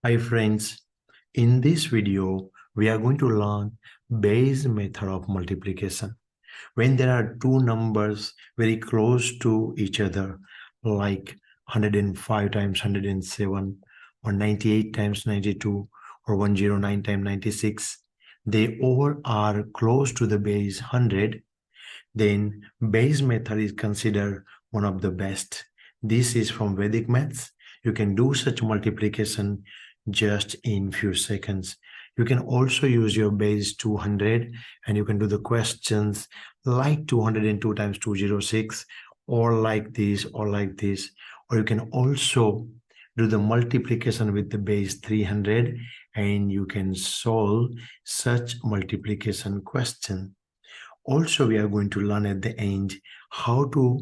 Hi friends, in this video we are going to learn Bayes method of multiplication. When there are two numbers very close to each other like 105 times 107 or 98 times 92 or 109 times 96, they all are close to the base 100, then Bayes method is considered one of the best. This is from Vedic maths. You can do such multiplication just in few seconds. You can also use your base 200 and you can do the questions like 202 times 206 or like this or like this. Or you can also do the multiplication with the base 300 and you can solve such multiplication question. Also, we are going to learn at the end how to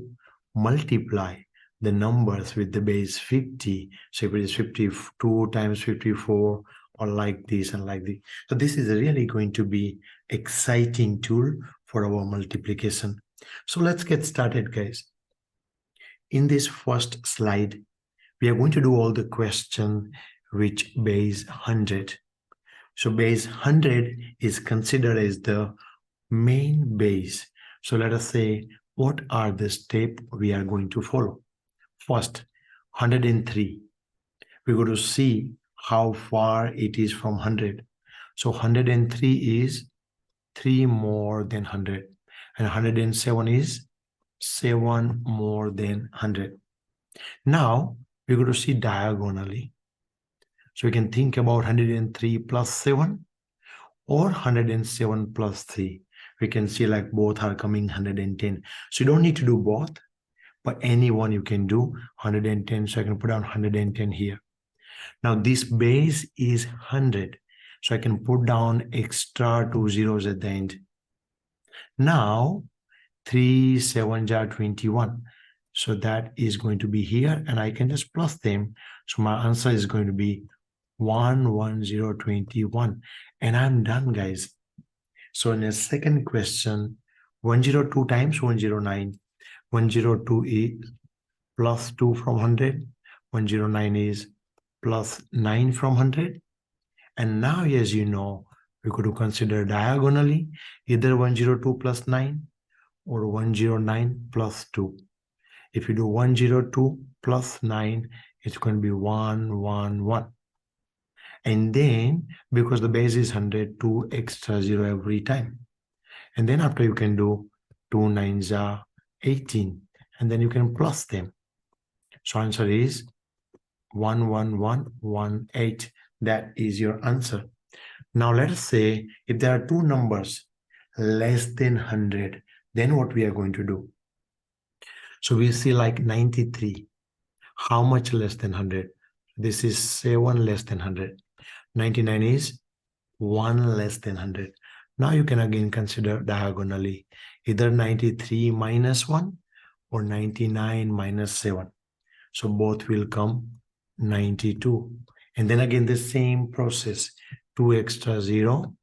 multiply the numbers with the base 50. So if it is 52 times 54 or like this and like this. So this is really going to be exciting tool for our multiplication. So let's get started, guys. In this first slide, we are going to do all the question which base 100. So base 100 is considered as the main base. So let us say what are the steps we are going to follow. First, 103. We're going to see how far it is from 100. So 103 is 3 more than 100. And 107 is 7 more than 100. Now, we're going to see diagonally. So we can think about 103 plus 7 or 107 plus 3. We can see like both are coming 110. So you don't need to do both, but any one you can do 110. So I can put down 110 here. Now this base is 100. So I can put down extra 2 zeros at the end. Now 3 7s are 21. So that is going to be here and I can just plus them. So my answer is going to be 11021 and I'm done, guys. So in the second question, 102 times 109. 102 is plus 2 from 100. 109 is plus 9 from 100. And now, as you know, we could consider diagonally either 102 plus 9 or 109 plus 2. If you do 102 plus 9, it's going to be 111. And then, because the base is 100, 2 extra 0 every time. And then after you can do 2 9s are 18. And then you can plus them. So answer is 11118. That is your answer. Now let us say if there are two numbers less than 100, then what we are going to do? So we see like 93. How much less than 100? This is 7 less than 100. 99 is 1 less than 100. Now you can again consider diagonally either 93 minus 1 or 99 minus 7. So both will come 92. And then again the same process, 2 extra 0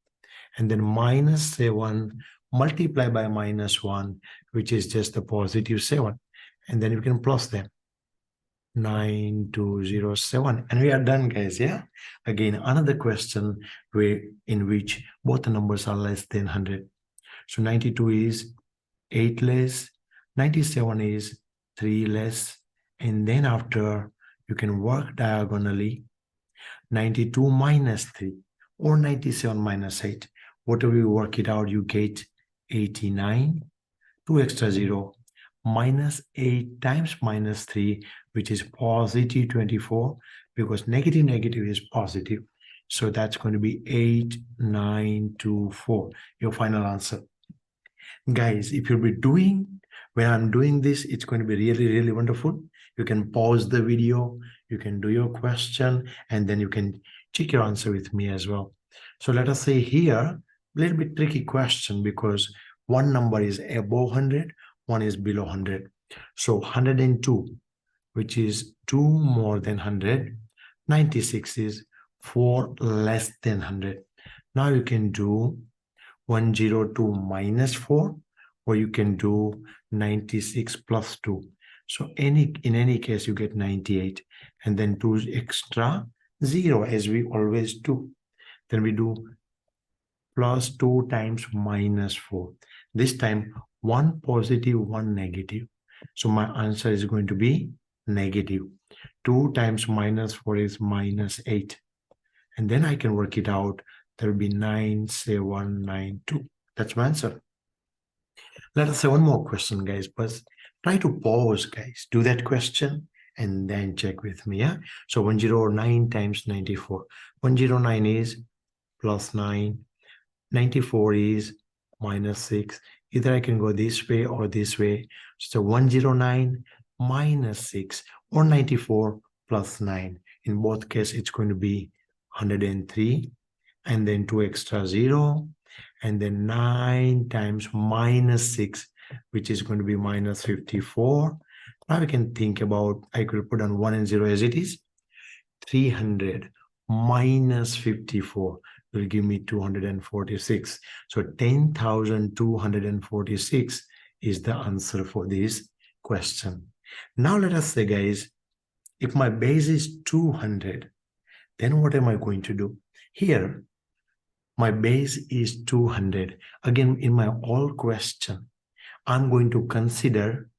and then minus 7 multiply by minus 1, which is just the positive 7. And then you can plus them. 9207 and we are done, guys. Yeah, again another question in which both the numbers are less than 100. So 92 is 8 less, 97 is 3 less, and then after you can work diagonally 92 minus 3 or 97 minus 8. Whatever you work it out, you get 89. 2 extra 0 minus 8 times minus 3, which is positive 24, because negative is positive. So that's going to be 8924, your final answer. Guys, if you'll be doing, when I'm doing this, it's going to be really wonderful. You can pause the video, you can do your question, and then you can check your answer with me as well. So let us say here, a little bit tricky question because one number is above 100, one is below 100. So 102, which is 2 more than 100. 96 is 4 less than 100. Now you can do 102 minus 4, or you can do 96 plus 2. So in any case, you get 98. And then 2 extra, 0 as we always do. Then we do plus 2 times minus 4. This time 1 positive, 1 negative. So my answer is going to be negative. 2 times minus 4 is minus 8. And then I can work it out. There will be 9792. That's my answer. Let us say one more question, guys. But try to pause, guys. Do that question and then check with me. Yeah. So 109 times 94. 109 is plus 9. 94 is minus 6. Either I can go this way or this way. So 109 minus 6 or 94 plus 9. In both cases, it's going to be 103. And then 2 extra 0. And then 9 times minus 6, which is going to be minus 54. Now we can think about, I could put on 1 and 0 as it is. 300 minus 54 will give me 246. So 10,246 is the answer for this question. Now let us say, guys, if my base is 200, then what am I going to do? Here, my base is 200. Again, in my all question, I'm going to consider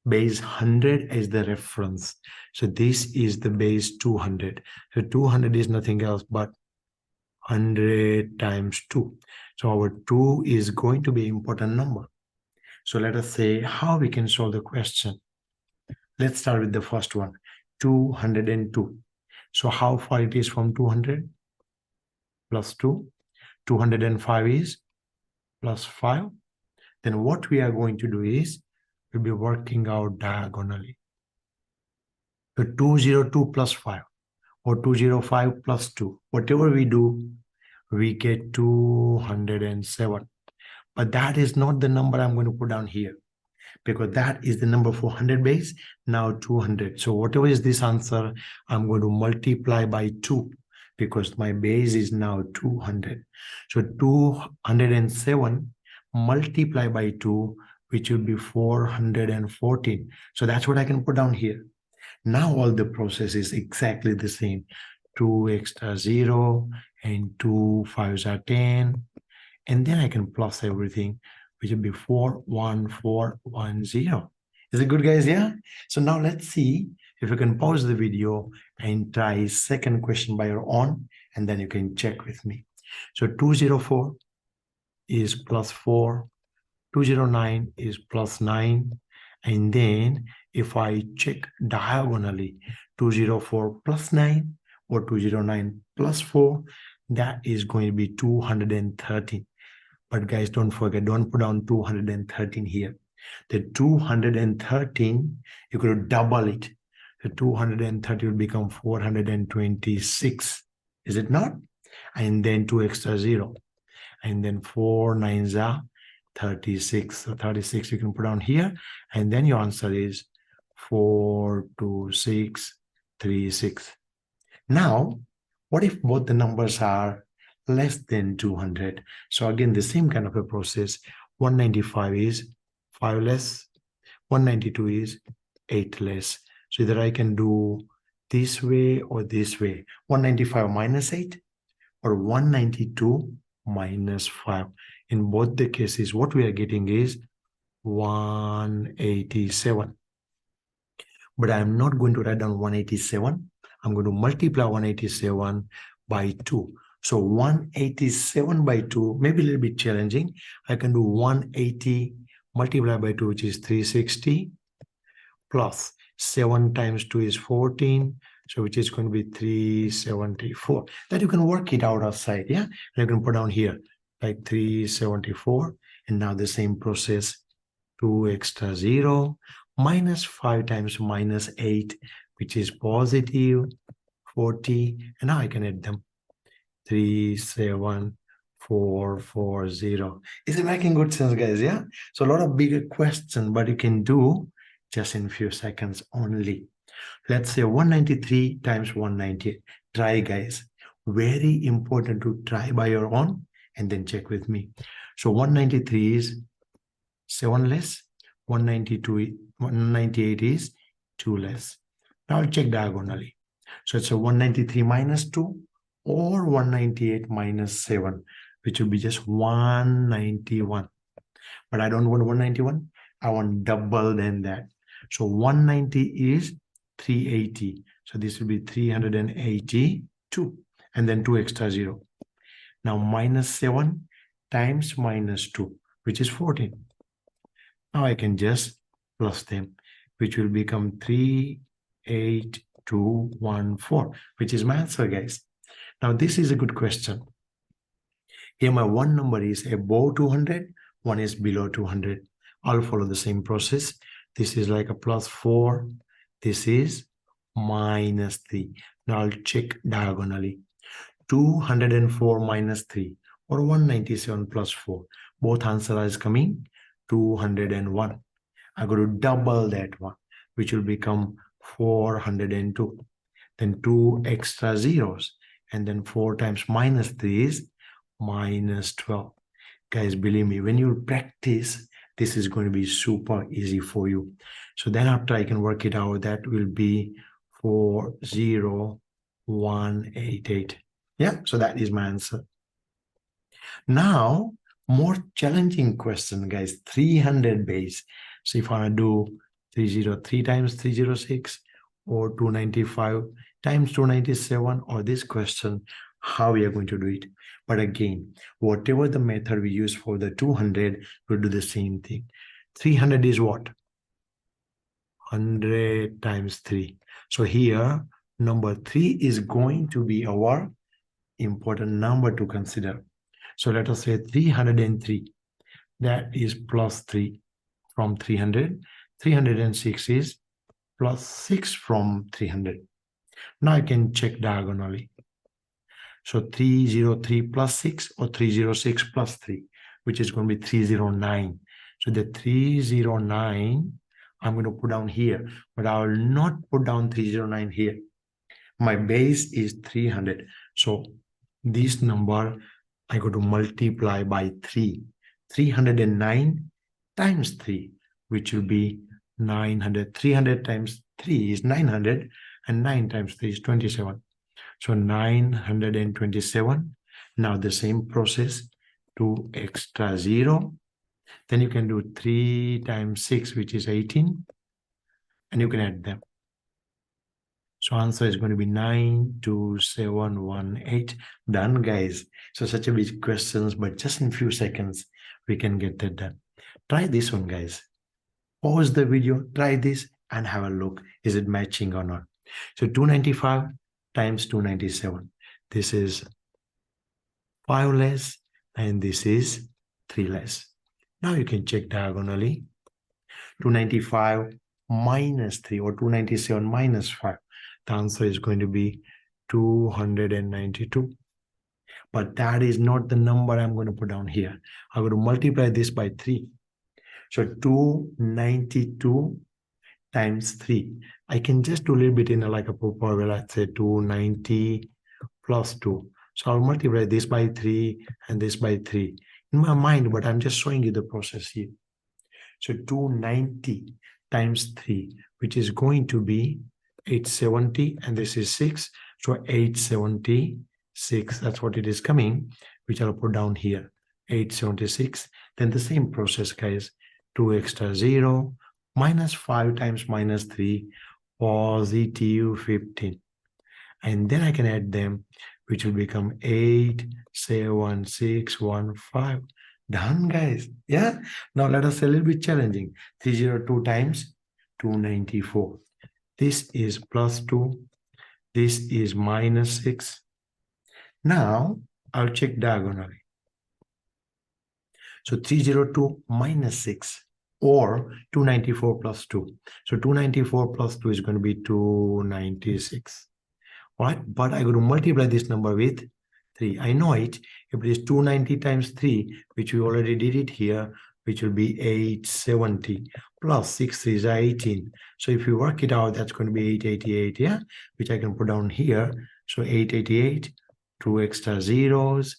base 100 as the reference. So this is the base 200. So 200 is nothing else but 100 times 2. So our 2 is going to be an important number. So let us say how we can solve the question. Let's start with the first one, 202. So how far it is from 200? Plus 2. 205 is plus 5. Then what we are going to do is we'll be working out diagonally. So 202 plus 5 or 205 plus 2, whatever we do, we get 207. But that is not the number I'm going to put down here, because that is the number for 100 base, now 200. So whatever is this answer, I'm going to multiply by 2 because my base is now 200. So 207 multiply by 2, which will be 414. So that's what I can put down here. Now all the process is exactly the same. 2 extra 0 and 2 5s are 10. And then I can plus everything, which will be 41410. Is it good, guys? Yeah. So now let's see if you can pause the video and try second question by your own, and then you can check with me. So 204 is plus 4. 209 is plus 9. And then if I check diagonally, 204 plus 9 or 209 plus 4, that is going to be 213. But guys, don't forget, don't put down 213 here. The 213, you could double it. The 230 will become 426. Is it not? And then 2 extra 0. And then 4 9s are 36. So 36 you can put down here. And then your answer is 42636. Now, what if both the numbers are less than 200? So again, the same kind of a process. 195 is 5 less. 192 is 8 less. So either I can do this way or this way. 195 minus 8 or 192 minus 5. In both the cases, what we are getting is 187. But I'm not going to write down 187. I'm going to multiply 187 by 2. So 187 by 2 may be a little bit challenging. I can do 180 multiplied by 2, which is 360, plus 7 times 2 is 14. So which is going to be 374. That you can work it out outside, yeah? And you can put down here like 374. And now the same process, 2 extra 0 minus 5 times minus 8, which is positive 40. And now I can add them. 37440. Is it making good sense, guys? Yeah. So a lot of bigger question, but you can do just in a few seconds only. Let's say 193 times 198. Try, guys. Very important to try by your own and then check with me. So 193 is 7 less. 198 is 2 less. Now I'll check diagonally. So it's a 193 minus 2 or 198 minus 7, which will be just 191. But I don't want 191. I want double than that. So 190 is 380. So this will be 382. And then 2 extra 0. Now minus 7 times minus 2, which is 14. Now I can just plus them, which will become 38214, which is my answer, guys. Now this is a good question. Here my one number is above 200, one is below 200. I'll follow the same process. This is like a plus 4. This is minus 3. Now I'll check diagonally. 204 minus 3 or 197 plus 4. Both answers are coming 201. I got to double that one, which will become 402. Then 2 extra zeros. And then 4 times minus 3 is minus 12. Guys, believe me, when you practice, this is going to be super easy for you. So then after I can work it out, that will be 40188. Yeah, so that is my answer. Now, more challenging question, guys, 300 base. So if I do 303 times 306 or 295 times 297 or this question, how we are going to do it. But again, whatever the method we use for the 200, we'll do the same thing. 300 is what? 100 times 3. So here, number 3 is going to be our important number to consider. So let us say 303. That is plus 3 from 300. 306 is plus 6 from 300. Now I can check diagonally. So 303 plus 6 or 306 plus 3, which is going to be 309. So the 309, I'm going to put down here, but I will not put down 309 here. My base is 300. So this number, I go to multiply by 3. 309 times 3, which will be 900. 300 times 3 is 900, and 9 times 3 is 27. So 927. Now the same process, 2 extra 0. Then you can do 3 times 6, which is 18. And you can add them. So answer is going to be 92718. Done, guys. So such a big questions, but just in few seconds, we can get that done. Try this one, guys. Pause the video, try this, and have a look. Is it matching or not? So 295 times 297. This is 5 less, and this is 3 less. Now you can check diagonally. 295 minus 3 or 297 minus 5. The answer is going to be 292. But that is not the number I'm going to put down here. I'm going to multiply this by 3. So 292 times 3. I can just do a little bit in like a proper way. Let's say 290 plus 2. So I'll multiply this by 3 and this by 3 in my mind, but I'm just showing you the process here. So 290 times 3, which is going to be 870, and this is 6. So 876, that's what it is coming, which I'll put down here, 876. Then the same process, guys, 2 extra 0, minus 5 times minus 3, positive 15. And then I can add them, which will become 87615. Done, guys. Yeah. Now let us say a little bit challenging. 302 times 294. This is plus 2. This is minus 6. Now I'll check diagonally. So 302 minus 6 or 294 plus 2. So 294 plus 2 is going to be 296. Right? But I got to multiply this number with 3. I know it. If it is 290 times 3, which we already did it here, which will be 870 plus 6 is 18. So if you work it out, that's going to be 888, yeah, which I can put down here. So 888, 2 extra zeros.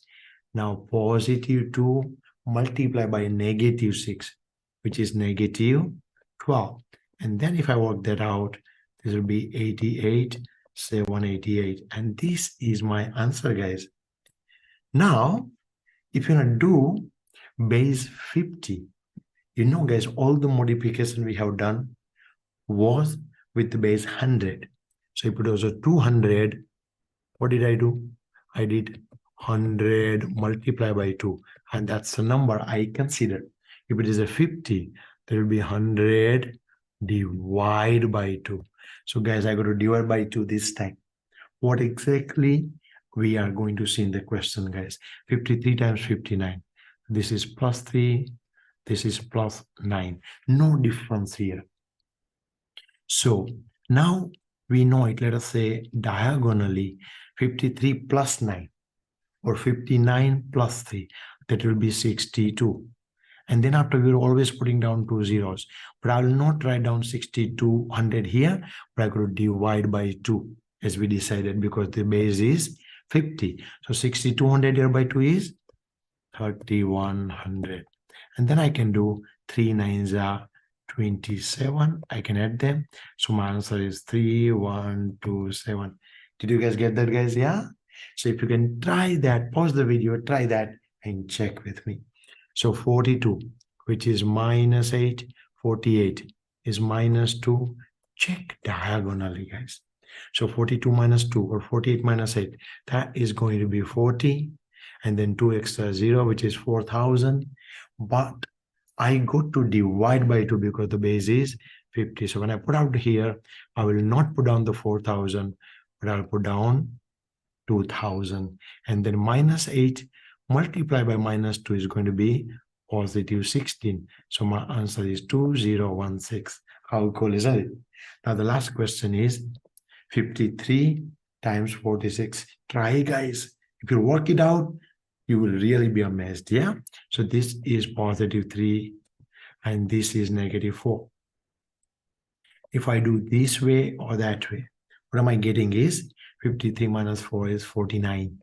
Now positive 2 multiply by negative 6, which is negative 12. And then if I work that out, this will be 88 788. And this is my answer, guys. Now, if you want to do base 50, you know, guys, all the multiplication we have done was with the base 100. So if it was a 200, what did I do? I did 100 multiplied by 2. And that's the number I consider. If it is a 50, there will be 100 divided by 2. So guys, I got to divide by 2 this time. What exactly we are going to see in the question, guys? 53 times 59. This is plus 3. This is plus 9. No difference here. So now we know it. Let us say diagonally 53 plus 9 or 59 plus 3. That will be 62. And then after we're always putting down 2 zeros. But I will not write down 6200 here, but I could divide by 2 as we decided because the base is 50. So 6200 here by 2 is 3100. And then I can do 3 nines are 27. I can add them. So my answer is 3127. Did you guys get that, guys? Yeah. So if you can try that, pause the video, try that and check with me. So 42, which is minus 8, 48 is minus 2. Check diagonally, guys. So 42 minus 2 or 48 minus 8, that is going to be 40. And then 2 extra 0, which is 4,000. But I got to divide by 2 because the base is 50. So when I put out here, I will not put down the 4,000, but I'll put down 2,000. And then minus 8 multiplied by minus 2 is going to be positive 16. So my answer is 2016. How cool is it? Now the last question is 53 times 46. Try, guys. If you work it out, you will really be amazed. Yeah. So this is positive 3 and this is negative 4. If I do this way or that way, what am I getting is 53 minus 4 is 49.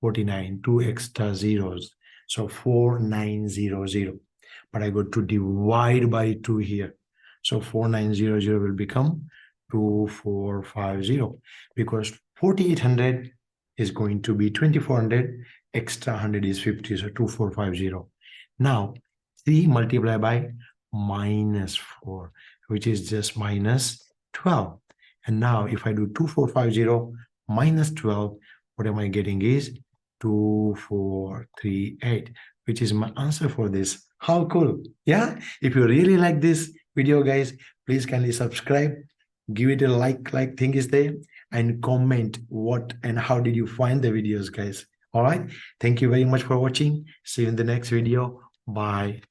49, 2 extra zeros. So 4900. But I got to divide by 2 here. So 4900 will become 2450 because 4800 is going to be 2400, extra 100 is 50, so 2450. Now 3 multiplied by minus 4, which is just minus 12. And now if I do 2450 minus 12, what am I getting is 2438, which is my answer for this. How cool. Yeah. If you really like this video, guys, please kindly subscribe, give it a like thing is there, and comment what and how did you find the videos, guys. All right. Thank you very much for watching. See you in the next video. Bye.